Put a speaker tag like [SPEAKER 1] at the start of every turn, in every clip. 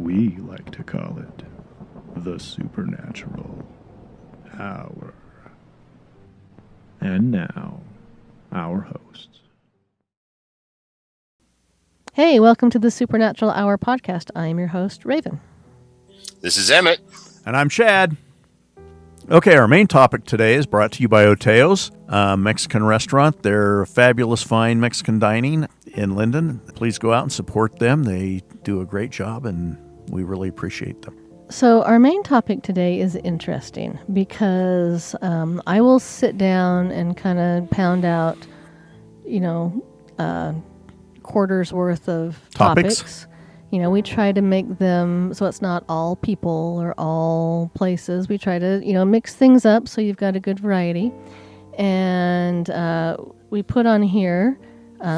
[SPEAKER 1] We like to call it the Supernatural Hour. And now, our hosts.
[SPEAKER 2] Hey, welcome to the Supernatural Hour podcast. I am your host, Raven.
[SPEAKER 3] This is Emmett.
[SPEAKER 4] And I'm Chad. Okay, our main topic today is brought to you by Oteo's, a Mexican restaurant. They're fabulous, fine Mexican dining in Linden. Please go out and support them. They do a great job, and we really appreciate them.
[SPEAKER 2] So our main topic today is interesting because I will sit down and kind of pound out, quarters worth of topics. We try to make them so it's not all people or all places. We try to, mix things up so you've got a good variety. And we put on here,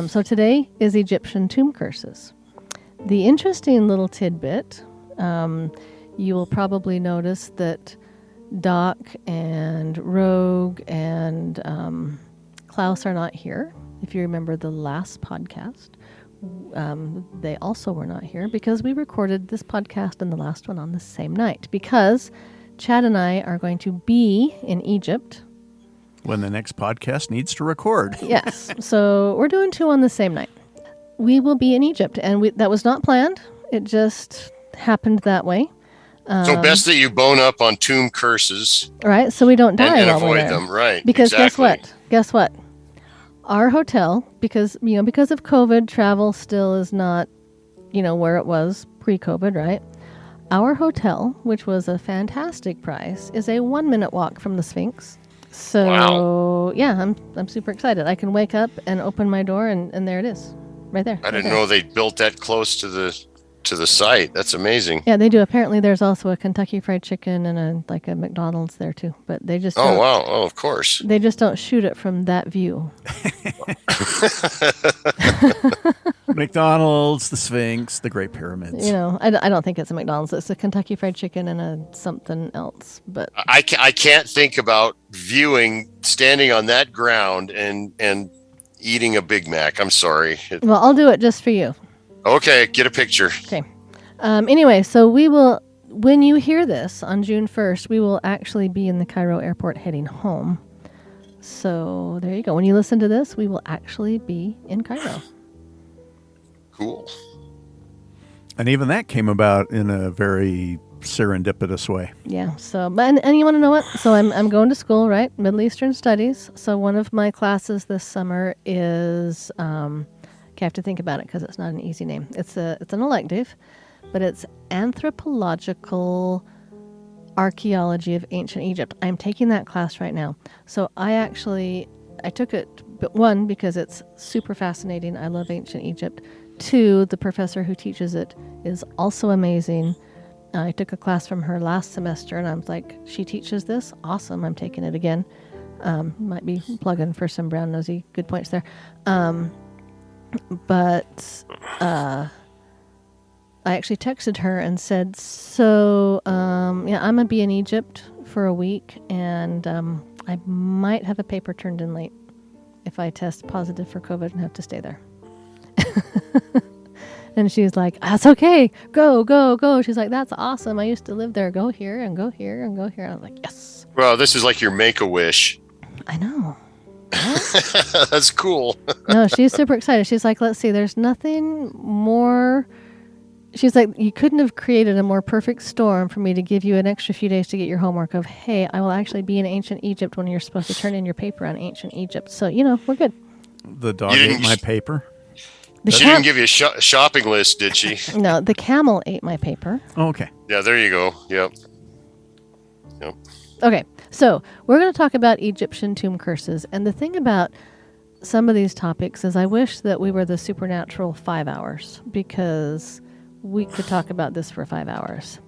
[SPEAKER 2] so today is Egyptian tomb curses. The interesting little tidbit, you will probably notice that Doc and Rogue and Klaus are not here. If you remember the last podcast, they also were not here because we recorded this podcast and the last one on the same night because Chad and I are going to be in Egypt.
[SPEAKER 4] When the next podcast needs to record.
[SPEAKER 2] Yes. So we're doing two on the same night. We will be in Egypt, and that was not planned. It just happened that way.
[SPEAKER 3] So best that you bone up on tomb curses.
[SPEAKER 2] Right, so we don't die
[SPEAKER 3] and
[SPEAKER 2] while we're
[SPEAKER 3] avoid
[SPEAKER 2] there.
[SPEAKER 3] them, right.
[SPEAKER 2] Because
[SPEAKER 3] exactly.
[SPEAKER 2] Guess what? Our hotel, because of COVID, travel still is not, where it was pre-COVID, right? Our hotel, which was a fantastic price, is a 1-minute walk from the Sphinx. So,
[SPEAKER 3] wow.
[SPEAKER 2] Yeah, I'm super excited. I can wake up and open my door, and there it is, right there.
[SPEAKER 3] I didn't know they built that close to the site. That's amazing.
[SPEAKER 2] Yeah, they do. Apparently, there's also a Kentucky Fried Chicken and a McDonald's there too. But they just
[SPEAKER 3] wow! Oh, of course.
[SPEAKER 2] They just don't shoot it from that view.
[SPEAKER 4] McDonald's, the Sphinx, the Great Pyramids.
[SPEAKER 2] I don't think it's a McDonald's. It's a Kentucky Fried Chicken and a something else. But
[SPEAKER 3] I can't think about standing on that ground and eating a Big Mac. I'm sorry.
[SPEAKER 2] Well, I'll do it just for you.
[SPEAKER 3] Okay, get a picture.
[SPEAKER 2] Okay. Anyway, so we will, when you hear this on June 1st, we will actually be in the Cairo airport heading home. So there you go. When you listen to this, we will actually be in Cairo.
[SPEAKER 3] Cool.
[SPEAKER 4] And even that came about in a very serendipitous way.
[SPEAKER 2] Yeah. So, and you want to know what? So I'm going to school, right? Middle Eastern Studies. So one of my classes this summer is, I have to think about it because it's not an easy name. It's an elective, but it's Anthropological Archaeology of Ancient Egypt. I'm taking that class right now. So I took it, but one, because it's super fascinating. I love ancient Egypt. Two, the professor who teaches it is also amazing. I took a class from her last semester, and I was like, she teaches this? Awesome. I'm taking it again. Might be plugging for some brown nosy good points there. But I actually texted her and said, so, I'm going to be in Egypt for a week, and I might have a paper turned in late if I test positive for COVID and have to stay there. And she's like, that's okay. Go, go, go. She's like, that's awesome. I used to live there. Go here and go here and go here. I was like, yes.
[SPEAKER 3] Well, this is like your Make-A-Wish.
[SPEAKER 2] I know.
[SPEAKER 3] That's cool.
[SPEAKER 2] No, she's super excited. She's like, let's see, there's nothing more. She's like, you couldn't have created a more perfect storm for me to give you an extra few days to get your homework of, hey, I will actually be in ancient Egypt when you're supposed to turn in your paper on ancient Egypt. So, we're good.
[SPEAKER 4] The dog ate my paper.
[SPEAKER 3] She didn't give you a shopping list, did she?
[SPEAKER 2] No, the camel ate my paper.
[SPEAKER 4] Oh, okay.
[SPEAKER 3] Yeah, there you go. Yep.
[SPEAKER 2] Okay, so we're going to talk about Egyptian tomb curses. And the thing about some of these topics is I wish that we were the Supernatural 5 hours because we could talk about this for 5 hours.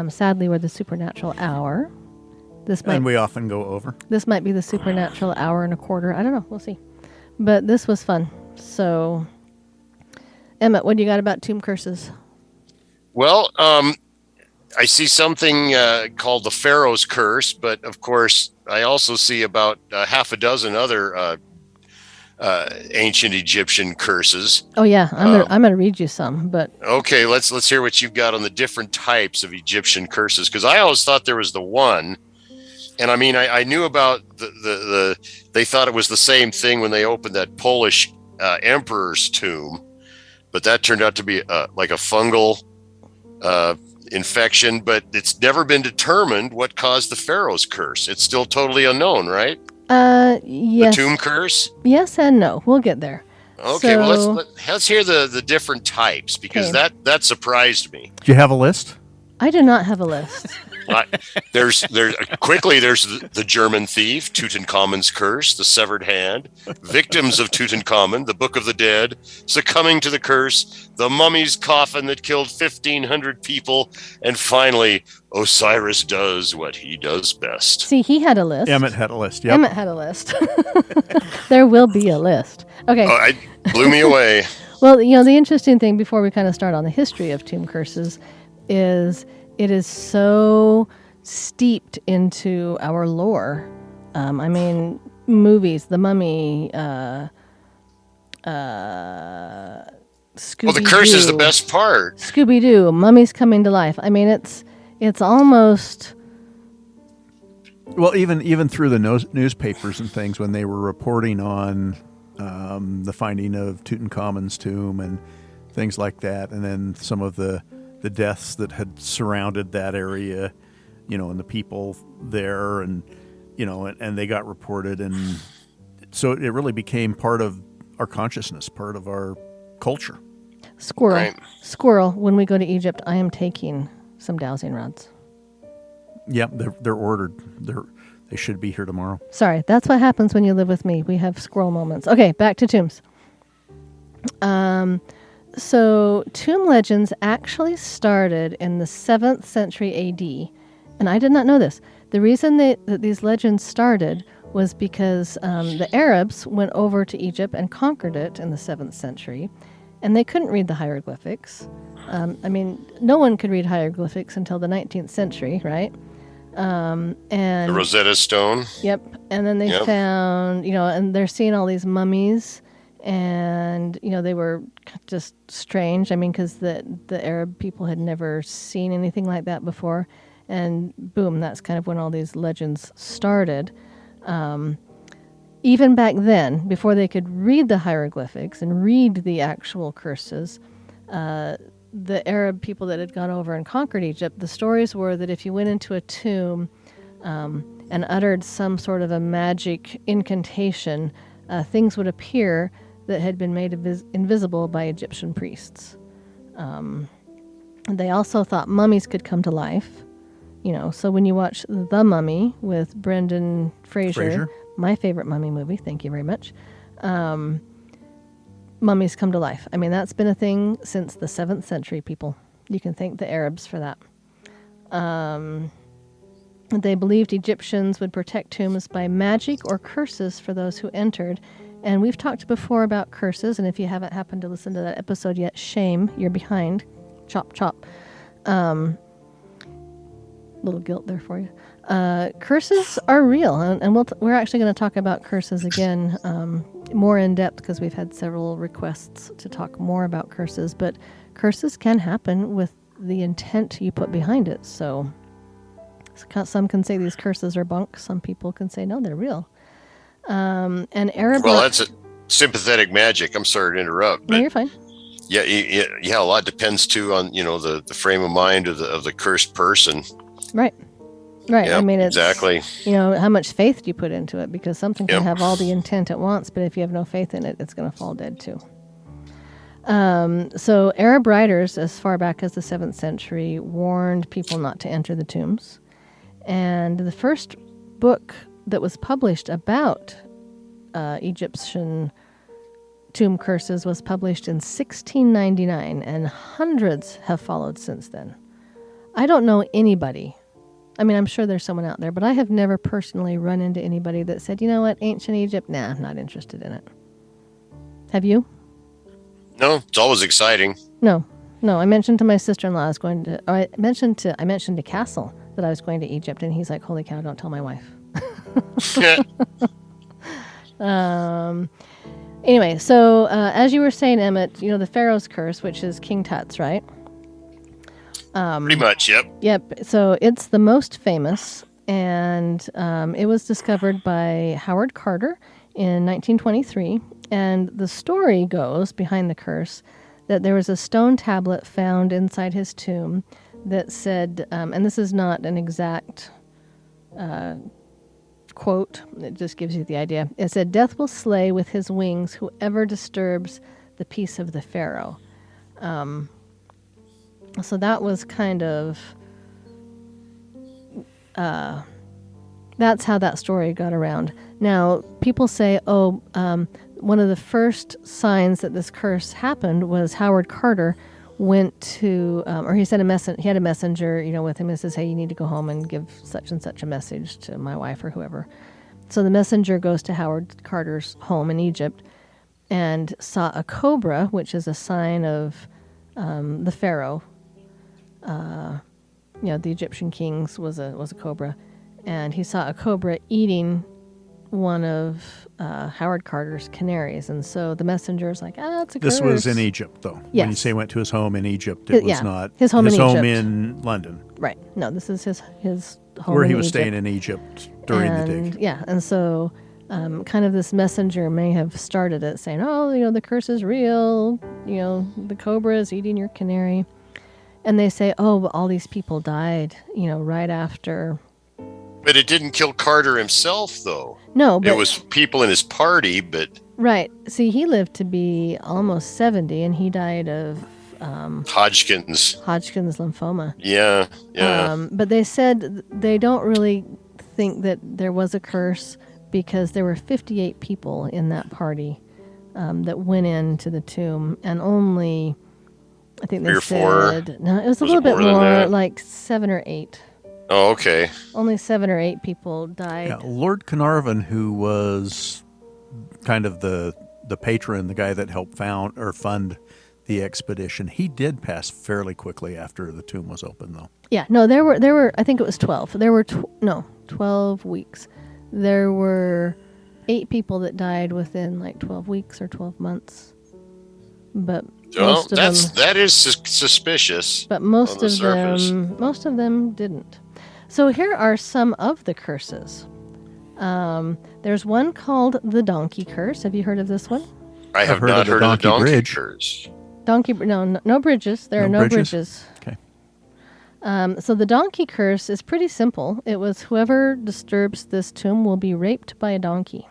[SPEAKER 2] Sadly, we're the Supernatural hour.
[SPEAKER 4] And we often go over.
[SPEAKER 2] This might be the Supernatural hour and a quarter. I don't know. We'll see. But this was fun. So, Emmett, what do you got about tomb curses?
[SPEAKER 3] Well, I see something called the Pharaoh's Curse, but of course, I also see about half a dozen other ancient Egyptian curses.
[SPEAKER 2] Oh yeah, I'm gonna read you some, but
[SPEAKER 3] Okay, let's hear what you've got on the different types of Egyptian curses, because I always thought there was the one, and I mean I knew about the they thought it was the same thing when they opened that Polish emperor's tomb, but that turned out to be like a fungal infection, but it's never been determined what caused the Pharaoh's curse. It's still totally unknown, right?
[SPEAKER 2] yes,
[SPEAKER 3] The tomb curse.
[SPEAKER 2] yes and no. We'll get there.
[SPEAKER 3] Okay,
[SPEAKER 2] So-
[SPEAKER 3] well let's hear the different types, because
[SPEAKER 2] Okay.
[SPEAKER 3] that surprised me.
[SPEAKER 4] Do you have a list?
[SPEAKER 2] I do not have a list.
[SPEAKER 3] There's the German thief, Tutankhamun's curse, the severed hand, victims of Tutankhamun, the Book of the Dead, succumbing to the curse, the mummy's coffin that killed 1,500 people, and finally Osiris does what he does best.
[SPEAKER 2] See, he had a list.
[SPEAKER 4] Emmett had a list. Yep.
[SPEAKER 2] Emmett had a list. There will be a list. Okay.
[SPEAKER 3] Oh, it blew me away.
[SPEAKER 2] Well, the interesting thing before we kind of start on the history of tomb curses is it is so steeped into our lore. I mean, movies, The Mummy, Scooby-Doo.
[SPEAKER 3] Well, the curse is the best part.
[SPEAKER 2] Scooby-Doo, Mummies Coming to Life. I mean, it's almost...
[SPEAKER 4] Well, even through the newspapers and things, when they were reporting on the finding of Tutankhamun's tomb and things like that, and then some of the deaths that had surrounded that area, and the people there, and and they got reported, and so it really became part of our consciousness, part of our culture.
[SPEAKER 2] Squirrel.
[SPEAKER 3] Right.
[SPEAKER 2] Squirrel, when we go to Egypt, I am taking some dowsing rods.
[SPEAKER 4] Yep, they're ordered. They should be here tomorrow.
[SPEAKER 2] Sorry, that's what happens when you live with me. We have squirrel moments. Okay, back to tombs. So tomb legends actually started in the 7th century AD, and I did not know this. The reason that these legends started was because the Arabs went over to Egypt and conquered it in the 7th century, and they couldn't read the hieroglyphics. I mean, no one could read hieroglyphics until the 19th century, right? And
[SPEAKER 3] The Rosetta Stone.
[SPEAKER 2] Yep. And then they found, and they're seeing all these mummies, and, they were just strange. I mean, because the Arab people had never seen anything like that before. And boom, that's kind of when all these legends started. Even back then, before they could read the hieroglyphics and read the actual curses, the Arab people that had gone over and conquered Egypt, the stories were that if you went into a tomb and uttered some sort of a magic incantation, things would appear that had been made invisible by Egyptian priests. They also thought mummies could come to life. So when you watch The Mummy with Brendan Fraser, my favorite mummy movie, thank you very much, mummies come to life. I mean, that's been a thing since the 7th century, people. You can thank the Arabs for that. They believed Egyptians would protect tombs by magic or curses for those who entered. And we've talked before about curses, and if you haven't happened to listen to that episode yet, shame, you're behind. Chop, chop. Little guilt there for you. Curses are real, and we're actually going to talk about curses again more in depth, because we've had several requests to talk more about curses. But curses can happen with the intent you put behind it. So some can say these curses are bunk. Some people can say no, they're real. And Arab.
[SPEAKER 3] Well, that's a sympathetic magic. I'm sorry to interrupt.
[SPEAKER 2] No, you're fine.
[SPEAKER 3] Yeah, a lot depends too on the frame of mind of the cursed person.
[SPEAKER 2] Right. Right.
[SPEAKER 3] Yep,
[SPEAKER 2] I mean, it's
[SPEAKER 3] exactly.
[SPEAKER 2] How much faith do you put into it? Because something can
[SPEAKER 3] Yep.
[SPEAKER 2] have all the intent at once, but if you have no faith in it, it's going to fall dead too. So Arab writers, as far back as the 7th century, warned people not to enter the tombs. And the first book that was published about Egyptian tomb curses was published in 1699, and hundreds have followed since then. I don't know anybody. I mean, I'm sure there's someone out there, but I have never personally run into anybody that said, you know what, ancient Egypt, nah, I'm not interested in it. Have you?
[SPEAKER 3] No, it's always exciting.
[SPEAKER 2] No. I mentioned to my sister-in-law I was going to, or I mentioned to Castle that I was going to Egypt, and he's like, holy cow, don't tell my wife. Anyway, so as you were saying, Emmett, you know, the Pharaoh's curse, which is King Tut's, right?
[SPEAKER 3] Pretty much, yep.
[SPEAKER 2] Yep. So it's the most famous, and it was discovered by Howard Carter in 1923. And the story goes behind the curse that there was a stone tablet found inside his tomb that said, and this is not an exact quote, it just gives you the idea. It said, "Death will slay with his wings whoever disturbs the peace of the Pharaoh." So that was kind of, that's how that story got around. Now, people say, one of the first signs that this curse happened was Howard Carter went to, or he sent he had a messenger, you know, with him and says, "Hey, you need to go home and give such and such a message to my wife," or whoever. So the messenger goes to Howard Carter's home in Egypt and saw a cobra, which is a sign of the Pharaoh. You know, the Egyptian kings was a cobra, and he saw a cobra eating one of Howard Carter's canaries, and so the messenger's like, it's a curse.
[SPEAKER 4] This was in Egypt, though.
[SPEAKER 2] Yes.
[SPEAKER 4] When you say went to his home in Egypt, it was not
[SPEAKER 2] his home in Egypt.
[SPEAKER 4] In London.
[SPEAKER 2] Right. No, this is his home
[SPEAKER 4] where
[SPEAKER 2] in
[SPEAKER 4] he was
[SPEAKER 2] Egypt.
[SPEAKER 4] staying in Egypt during the dig.
[SPEAKER 2] Yeah, and so kind of this messenger may have started it, saying, "Oh, you know, the curse is real. You know, the cobra is eating your canary." And they say, "Oh, but all these people died, you know, right after."
[SPEAKER 3] But it didn't kill Carter himself, though.
[SPEAKER 2] No, but
[SPEAKER 3] it was people in his party, but...
[SPEAKER 2] Right. See, he lived to be almost 70, and he died of
[SPEAKER 3] Hodgkin's
[SPEAKER 2] lymphoma.
[SPEAKER 3] Yeah.
[SPEAKER 2] But they said they don't really think that there was a curse because there were 58 people in that party that went into the tomb, and only, I think they said... No, it was a little bit more, like 7 or 8.
[SPEAKER 3] Oh, okay.
[SPEAKER 2] Only 7 or 8 people died.
[SPEAKER 4] Yeah, Lord Carnarvon, who was kind of the patron, the guy that helped fund the expedition, he did pass fairly quickly after the tomb was open, though.
[SPEAKER 2] Yeah, no, there were I think it was 12. There were 12 weeks. There were 8 people that died within like 12 weeks or 12 months. But
[SPEAKER 3] that is suspicious.
[SPEAKER 2] But most of them didn't. So here are some of the curses. There's one called the donkey curse. Have you heard of this one?
[SPEAKER 3] I have not heard of the donkey curse.
[SPEAKER 2] No bridges. There are no bridges.
[SPEAKER 4] Okay.
[SPEAKER 2] So the donkey curse is pretty simple. It was whoever disturbs this tomb will be raped by a donkey.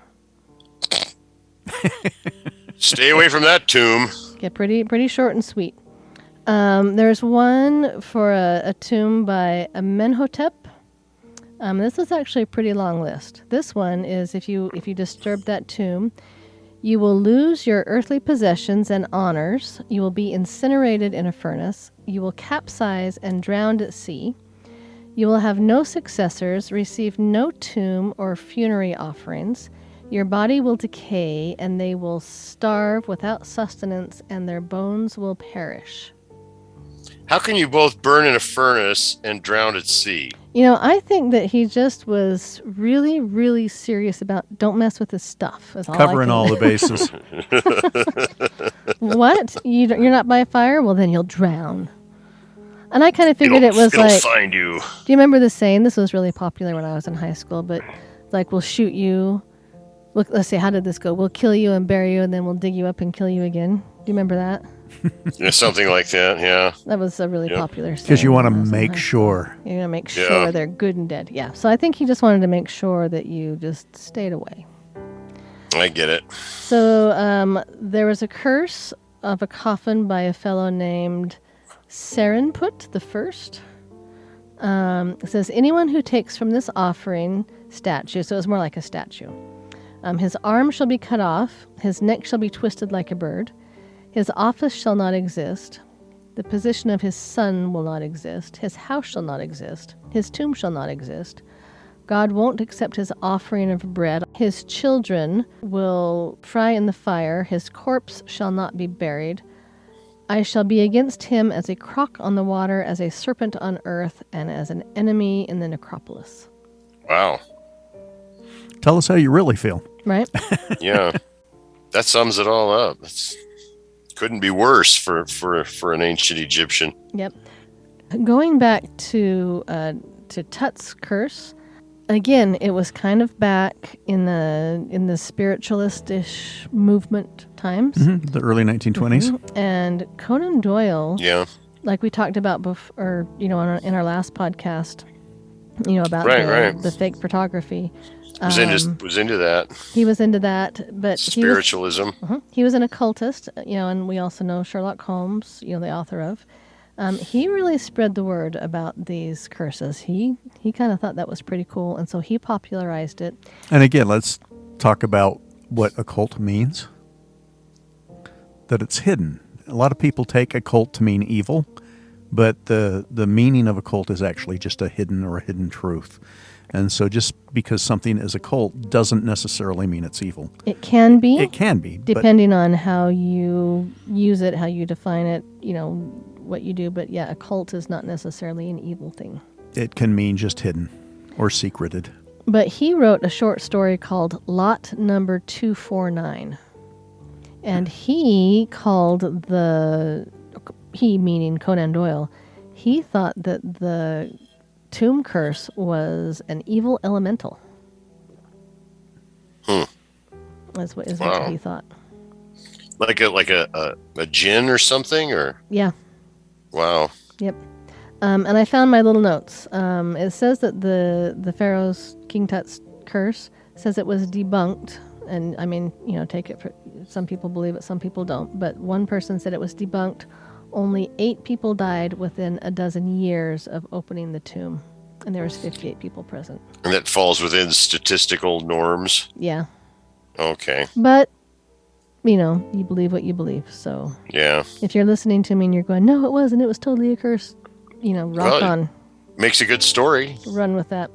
[SPEAKER 3] Stay away from that tomb.
[SPEAKER 2] Get pretty short and sweet. There's one for a tomb by Amenhotep. This is actually a pretty long list. This one is if you disturb that tomb, you will lose your earthly possessions and honors. You will be incinerated in a furnace. You will capsize and drown at sea. You will have no successors, receive no tomb or funerary offerings. Your body will decay, and they will starve without sustenance, and their bones will perish.
[SPEAKER 3] How can you both burn in a furnace and drown at sea?
[SPEAKER 2] You know, I think that he just was really, really serious about don't mess with his stuff.
[SPEAKER 4] Covering all the bases.
[SPEAKER 2] What? You're not by a fire? Well, then you'll drown. And I kind of figured it'll
[SPEAKER 3] find you.
[SPEAKER 2] Do you remember the saying? This was really popular when I was in high school, but like, we'll shoot you. Look, let's see, how did this go? We'll kill you and bury you, and then we'll dig you up and kill you again. Do you remember that?
[SPEAKER 3] Yeah, something like that, yeah.
[SPEAKER 2] That was a really popular saying.
[SPEAKER 4] Because you want to make sure.
[SPEAKER 2] You're going to make sure they're good and dead. Yeah, so I think he just wanted to make sure that you just stayed away.
[SPEAKER 3] I get it.
[SPEAKER 2] So there was a curse of a coffin by a fellow named Serenput the First. It says, anyone who takes from this offering statue, so it's more like a statue, his arm shall be cut off, his neck shall be twisted like a bird, his office shall not exist, the position of his son will not exist, his house shall not exist, his tomb shall not exist, God won't accept his offering of bread, his children will fry in the fire, his corpse shall not be buried, I shall be against him as a croc on the water, as a serpent on earth, and as an enemy in the necropolis.
[SPEAKER 3] Wow.
[SPEAKER 4] Tell us how you really feel.
[SPEAKER 2] Right?
[SPEAKER 3] Yeah. That sums it all up. Couldn't be worse for an ancient Egyptian.
[SPEAKER 2] Yep. Going back to Tut's curse, again, it was kind of back in the spiritualist-ish movement times.
[SPEAKER 4] Mm-hmm. The early 1920s.
[SPEAKER 2] Mm-hmm. And Conan Doyle,
[SPEAKER 3] Yeah.
[SPEAKER 2] like we talked about before, in our last podcast, about the fake photography.
[SPEAKER 3] Was into that.
[SPEAKER 2] He was into that, but
[SPEAKER 3] spiritualism.
[SPEAKER 2] He was an occultist, and we also know Sherlock Holmes, the author of. He really spread the word about these curses. He kind of thought that was pretty cool, and so he popularized it.
[SPEAKER 4] And again, let's talk about what occult means. That it's hidden. A lot of people take occult to mean evil, but the meaning of occult is actually just a hidden truth. And so just because something is occult doesn't necessarily mean it's evil.
[SPEAKER 2] It can be.
[SPEAKER 4] It can be.
[SPEAKER 2] Depending on how you use it, how you define it, what you do. But yeah, occult is not necessarily an evil thing.
[SPEAKER 4] It can mean just hidden or secreted.
[SPEAKER 2] But he wrote a short story called Lot Number 249. And he called he meaning Conan Doyle, he thought that the tomb curse was an evil elemental. Is what he thought.
[SPEAKER 3] Like a djinn or something, or
[SPEAKER 2] yeah.
[SPEAKER 3] Wow.
[SPEAKER 2] Yep. And I found my little notes. It says that the Pharaoh's King Tut's curse says it was debunked, and I mean, take it for some people believe it, some people don't. But one person said it was debunked. Only 8 people died within a dozen years of opening the tomb, and there was 58 people present.
[SPEAKER 3] And that falls within statistical norms?
[SPEAKER 2] Yeah.
[SPEAKER 3] Okay.
[SPEAKER 2] But, you believe what you believe, so...
[SPEAKER 3] Yeah.
[SPEAKER 2] If you're listening to me and you're going, no, it wasn't, it was totally a curse, rock on.
[SPEAKER 3] Makes a good story.
[SPEAKER 2] Run with that.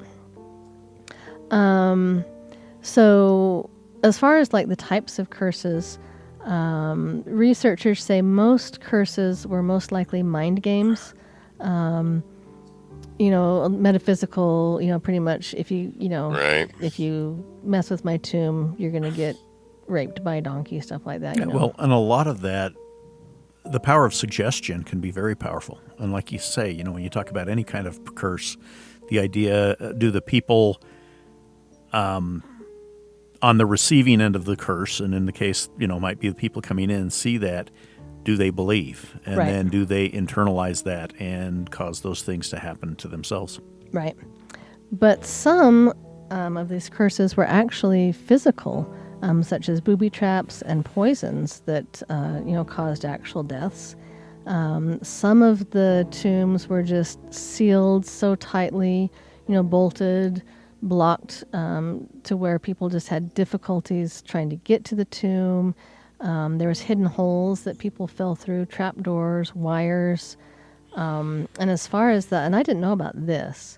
[SPEAKER 2] So, as far as, the types of curses... researchers say most curses were most likely mind games. Metaphysical, pretty much if you,
[SPEAKER 3] right.
[SPEAKER 2] If you mess with my tomb, you're going to get raped by a donkey, stuff like that.
[SPEAKER 4] Well, and a lot of that, the power of suggestion can be very powerful. And like you say, when you talk about any kind of curse, the idea, do the people, on the receiving end of the curse, and in the case, might be the people coming in, see that, do they believe? And
[SPEAKER 2] right.
[SPEAKER 4] Then do they internalize that and cause those things to happen to themselves?
[SPEAKER 2] Right. But some of these curses were actually physical, such as booby traps and poisons that, caused actual deaths. Some of the tombs were just sealed so tightly, bolted, blocked to where people just had difficulties trying to get to the tomb. There was hidden holes that people fell through, trapdoors, wires. And as far as that, and I didn't know about this.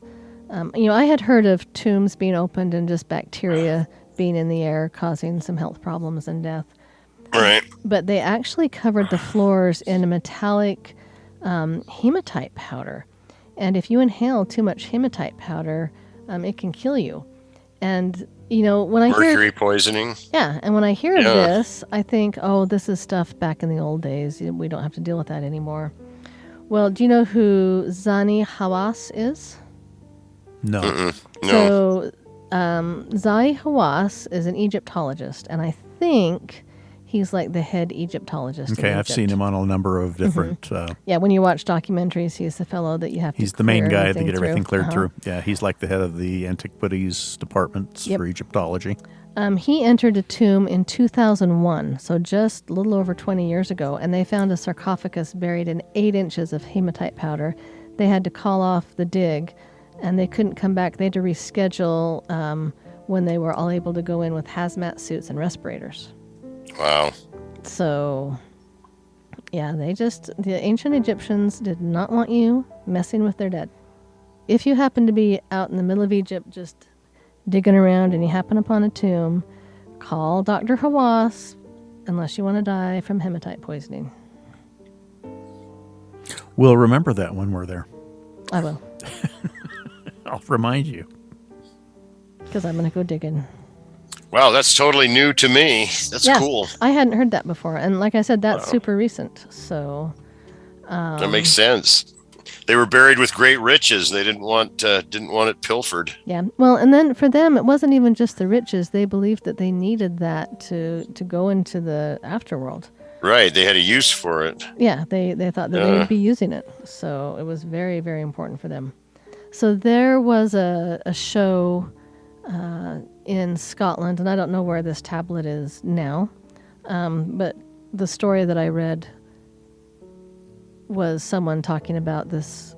[SPEAKER 2] I had heard of tombs being opened and just bacteria being in the air causing some health problems and death.
[SPEAKER 3] Right.
[SPEAKER 2] But they actually covered the floors in a metallic hematite powder. And if you inhale too much hematite powder, it can kill you. And, when I
[SPEAKER 3] Mercury poisoning.
[SPEAKER 2] Yeah, and when I hear of this, I think, oh, this is stuff back in the old days. We don't have to deal with that anymore. Well, do you know who Zani Hawass is?
[SPEAKER 4] No.
[SPEAKER 3] No.
[SPEAKER 2] So, Zai Hawass is an Egyptologist, and I think he's like the head Egyptologist.
[SPEAKER 4] Okay,
[SPEAKER 2] in
[SPEAKER 4] I've
[SPEAKER 2] Egypt.
[SPEAKER 4] seen him on a number of different...
[SPEAKER 2] Yeah, when you watch documentaries, he's the fellow that you have to
[SPEAKER 4] He's the main guy to
[SPEAKER 2] everything
[SPEAKER 4] get everything
[SPEAKER 2] through.
[SPEAKER 4] cleared through. Yeah, he's like the head of the antiquities departments for Egyptology.
[SPEAKER 2] He entered a tomb in 2001, so just a little over 20 years ago, and they found a sarcophagus buried in 8 inches of hematite powder. They had to call off the dig, and they couldn't come back. They had to reschedule when they were all able to go in with hazmat suits and respirators.
[SPEAKER 3] Wow.
[SPEAKER 2] So, yeah, the ancient Egyptians did not want you messing with their dead. If you happen to be out in the middle of Egypt just digging around and you happen upon a tomb, call Dr. Hawass, unless you want to die from hematite poisoning.
[SPEAKER 4] We'll remember that when we're there.
[SPEAKER 2] I will.
[SPEAKER 4] I'll remind you.
[SPEAKER 2] Because I'm going to go digging.
[SPEAKER 3] Wow, that's totally new to me. That's
[SPEAKER 2] Yeah,
[SPEAKER 3] cool.
[SPEAKER 2] I hadn't heard that before. And like I said, that's
[SPEAKER 3] Wow.
[SPEAKER 2] super recent. So
[SPEAKER 3] That makes sense. They were buried with great riches. They didn't want it pilfered.
[SPEAKER 2] yeah. Well, and then for them, it wasn't even just the riches. They believed that they needed that to go into the afterworld.
[SPEAKER 3] Right. They had a use for it.
[SPEAKER 2] Yeah, they thought that they would be using it. So it was very, very important for them. So there was a show in Scotland, and I don't know where this tablet is now, but the story that I read was someone talking about this,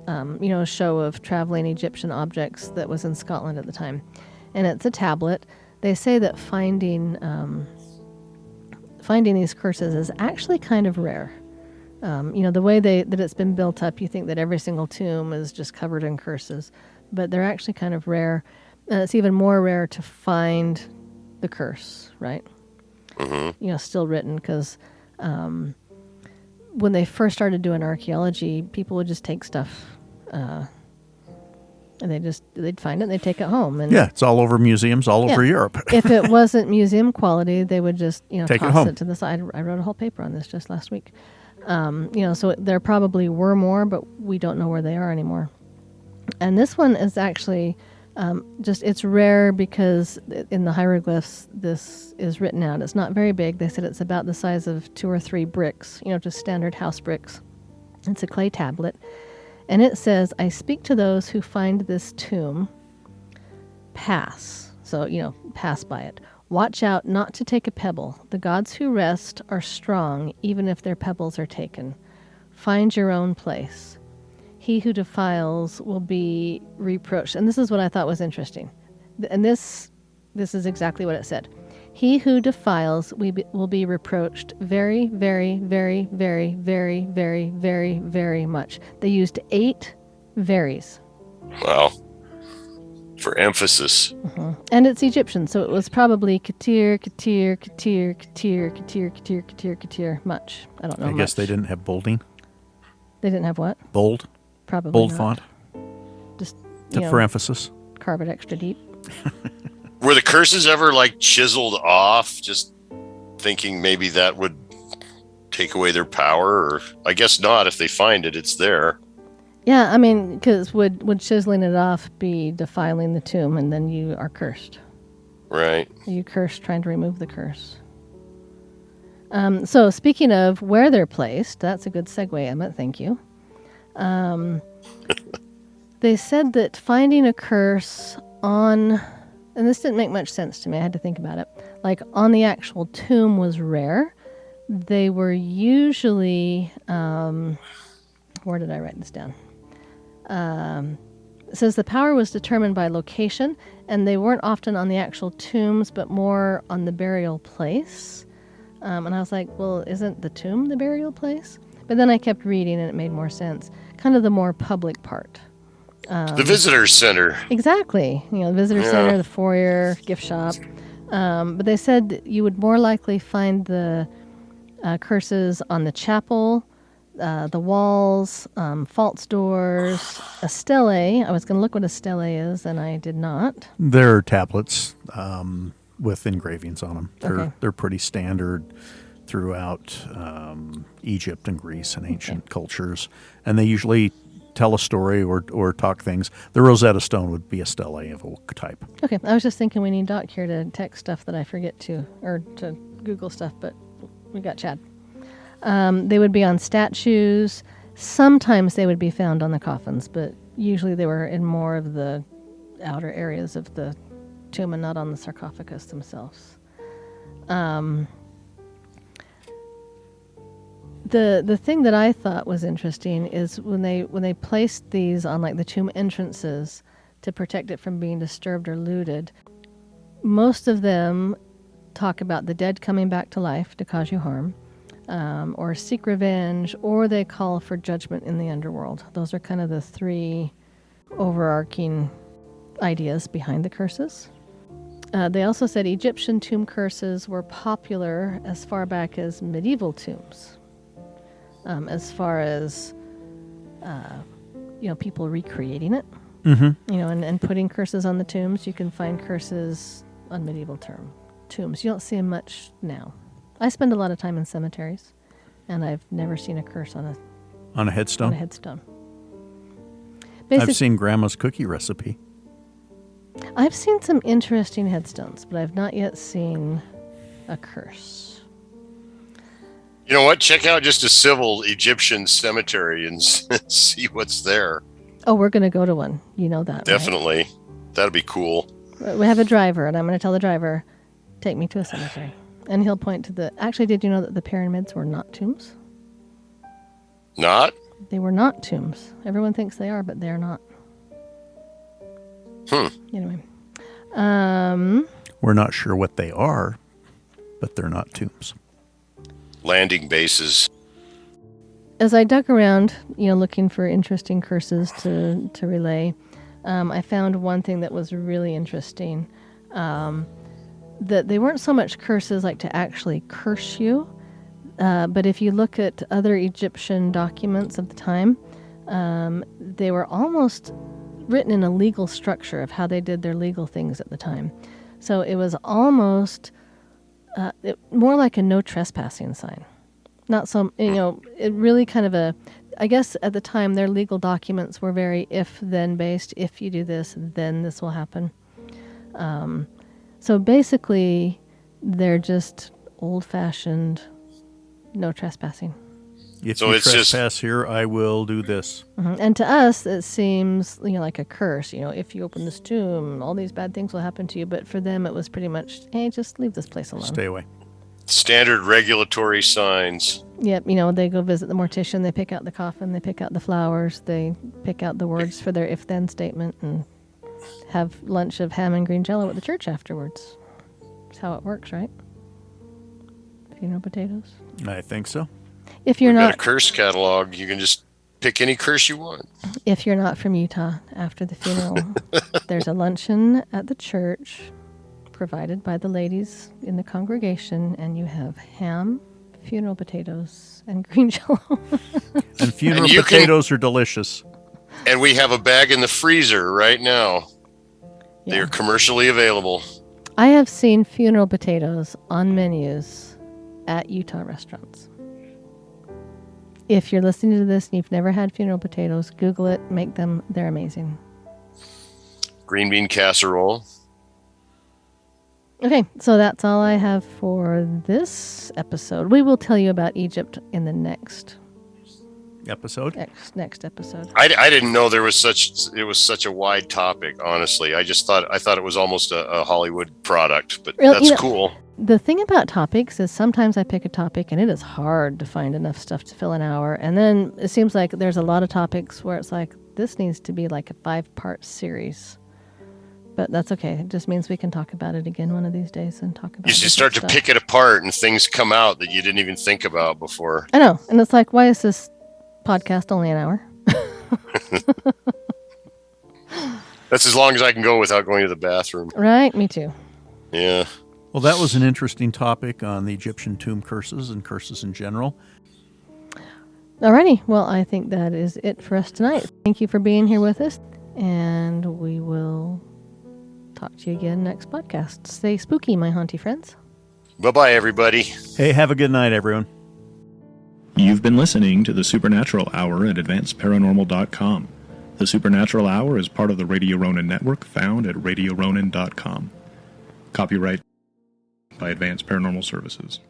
[SPEAKER 2] show of traveling Egyptian objects that was in Scotland at the time. And it's a tablet. They say that finding these curses is actually kind of rare. The way that it's been built up, you think that every single tomb is just covered in curses, but they're actually kind of rare. And it's even more rare to find the curse, right?
[SPEAKER 3] Mm-hmm.
[SPEAKER 2] Still written, because when they first started doing archaeology, people would just take stuff, and they'd find it and they'd take it home. And
[SPEAKER 4] Yeah, it's all over museums all over Europe.
[SPEAKER 2] if it wasn't museum quality, they would just
[SPEAKER 4] Take it
[SPEAKER 2] toss
[SPEAKER 4] home.
[SPEAKER 2] it to the side. I wrote a whole paper on this just last week. So there probably were more, but we don't know where they are anymore. And this one is actually it's rare because in the hieroglyphs this is written out. It's not very big. They said it's about the size of 2 or 3 bricks, just standard house bricks. It's a clay tablet. And it says, "I speak to those who find this tomb. Pass." So, pass by it. "Watch out not to take a pebble. The gods who rest are strong, even if their pebbles are taken. Find your own place. He who defiles will be reproached." And this is what I thought was interesting. And this is exactly what it said. "He who defiles will be reproached very, very, very, very, very, very, very, very much." They used 8 veries.
[SPEAKER 3] Wow. For emphasis.
[SPEAKER 2] And it's Egyptian, so it was probably Katir, Katir, Katir, Katir, Katir, Katir, Katir, Katir, much. I don't know
[SPEAKER 4] I
[SPEAKER 2] much.
[SPEAKER 4] guess they didn't have bolding.
[SPEAKER 2] They didn't have what?
[SPEAKER 4] Bold.
[SPEAKER 2] Probably
[SPEAKER 4] Bold
[SPEAKER 2] not.
[SPEAKER 4] font.
[SPEAKER 2] Just,
[SPEAKER 4] For emphasis.
[SPEAKER 2] carve it extra deep.
[SPEAKER 3] Were the curses ever chiseled off, just thinking maybe that would take away their power? Or I guess not. If they find it, it's there.
[SPEAKER 2] Yeah, I mean, because would chiseling it off be defiling the tomb, and then you are cursed?
[SPEAKER 3] Right.
[SPEAKER 2] You cursed trying to remove the curse. So speaking of where they're placed, that's a good segue, Emmett. Thank you. They said that finding a curse on, and this didn't make much sense to me. I had to think about it. On the actual tomb was rare. They were usually, where did I write this down? It says the power was determined by location, and they weren't often on the actual tombs, but more on the burial place. And I was like, well, isn't the tomb the burial place? But then I kept reading, and it made more sense. Kind of the more public part.
[SPEAKER 3] The visitor center.
[SPEAKER 2] Exactly. The visitor center, the foyer, gift shop. But they said that you would more likely find the curses on the chapel, the walls, false doors, a stele. I was going to look what a stele is, and I did not.
[SPEAKER 4] They're tablets with engravings on them.
[SPEAKER 2] Okay.
[SPEAKER 4] They're pretty standard throughout Egypt and Greece and ancient cultures, and they usually tell a story or talk things. The Rosetta Stone would be a stele of a type.
[SPEAKER 2] Okay, I was just thinking we need Doc here to text stuff that I forget to Google stuff, but we got Chad. They would be on statues. Sometimes they would be found on the coffins, but usually they were in more of the outer areas of the tomb and not on the sarcophagus themselves. The thing that I thought was interesting is when they placed these on the tomb entrances to protect it from being disturbed or looted, most of them talk about the dead coming back to life to cause you harm, or seek revenge, or they call for judgment in the underworld. Those are kind of the 3 overarching ideas behind the curses. They also said Egyptian tomb curses were popular as far back as medieval tombs. As far as, people recreating it, and putting curses on the tombs. You can find curses on medieval tombs. You don't see them much now. I spend a lot of time in cemeteries, and I've never seen a curse on a
[SPEAKER 4] headstone?
[SPEAKER 2] On a headstone.
[SPEAKER 4] I've seen Grandma's cookie recipe.
[SPEAKER 2] I've seen some interesting headstones, but I've not yet seen a curse.
[SPEAKER 3] You know what? Check out just a civil Egyptian cemetery and see what's there.
[SPEAKER 2] Oh, we're going to go to one. You know that,
[SPEAKER 3] Definitely.
[SPEAKER 2] right?
[SPEAKER 3] That'd be cool.
[SPEAKER 2] We have a driver, and I'm going to tell the driver, take me to a cemetery. And he'll point to the... Actually, did you know that the pyramids were not tombs?
[SPEAKER 3] Not?
[SPEAKER 2] They were not tombs. Everyone thinks they are, but they're not. Anyway.
[SPEAKER 4] We're not sure what they are, but they're not tombs.
[SPEAKER 3] Landing bases.
[SPEAKER 2] As I dug around, looking for interesting curses to relay, I found one thing that was really interesting. That they weren't so much curses like to actually curse you, but if you look at other Egyptian documents of the time, they were almost written in a legal structure of how they did their legal things at the time. So it was almost more like a no trespassing sign. Not so, it really kind of I guess at the time their legal documents were very if-then based. If you do this, then this will happen. So basically, they're just old-fashioned no trespassing.
[SPEAKER 4] If you trespass here, I will do this.
[SPEAKER 2] Mm-hmm. And to us, it seems like a curse. If you open this tomb, all these bad things will happen to you. But for them, it was pretty much, hey, just leave this place alone.
[SPEAKER 4] Stay away.
[SPEAKER 3] Standard regulatory signs.
[SPEAKER 2] Yep, they go visit the mortician, they pick out the coffin, they pick out the flowers, they pick out the words for their if-then statement, and have lunch of ham and green jello at the church afterwards. That's how it works, right? Funeral potatoes.
[SPEAKER 4] I think so.
[SPEAKER 2] If you're
[SPEAKER 3] We've
[SPEAKER 2] not
[SPEAKER 3] got a curse catalog, you can just pick any curse you want.
[SPEAKER 2] If you're not from Utah, after the funeral, there's a luncheon at the church provided by the ladies in the congregation, and you have ham, funeral potatoes, and green jello.
[SPEAKER 4] And funeral potatoes are delicious.
[SPEAKER 3] And we have a bag in the freezer right now.
[SPEAKER 2] Yeah.
[SPEAKER 3] They're commercially available.
[SPEAKER 2] I have seen funeral potatoes on menus at Utah restaurants. If you're listening to this and you've never had funeral potatoes, Google it, make them. They're amazing.
[SPEAKER 3] Green bean casserole.
[SPEAKER 2] Okay, so that's all I have for this episode. We will tell you about Egypt in the next
[SPEAKER 4] episode.
[SPEAKER 2] Next episode.
[SPEAKER 3] I didn't know it was such a wide topic. Honestly, I thought it was almost a Hollywood product, but that's cool.
[SPEAKER 2] The thing about topics is sometimes I pick a topic and it is hard to find enough stuff to fill an hour, and then it seems like there's a lot of topics where it's like this needs to be like a 5-part series. But that's okay. It just means we can talk about it again one of these days and talk about it. You just
[SPEAKER 3] start to pick it apart and things come out that you didn't even think about before.
[SPEAKER 2] I know. And it's like, why is this podcast only an hour?
[SPEAKER 3] That's as long as I can go without going to the bathroom.
[SPEAKER 2] Right. Me too.
[SPEAKER 3] Yeah.
[SPEAKER 4] Well, that was an interesting topic on the Egyptian tomb curses and curses in general.
[SPEAKER 2] Alrighty. Well, I think that is it for us tonight. Thank you for being here with us. And we will talk to you again next podcast. Stay spooky, my haunty friends.
[SPEAKER 3] Bye-bye, everybody.
[SPEAKER 4] Hey, have a good night, everyone.
[SPEAKER 5] You've been listening to the Supernatural Hour at AdvancedParanormal.com. The Supernatural Hour is part of the Radio Ronin network found at RadioRonin.com. Copyright by Advanced Paranormal Services.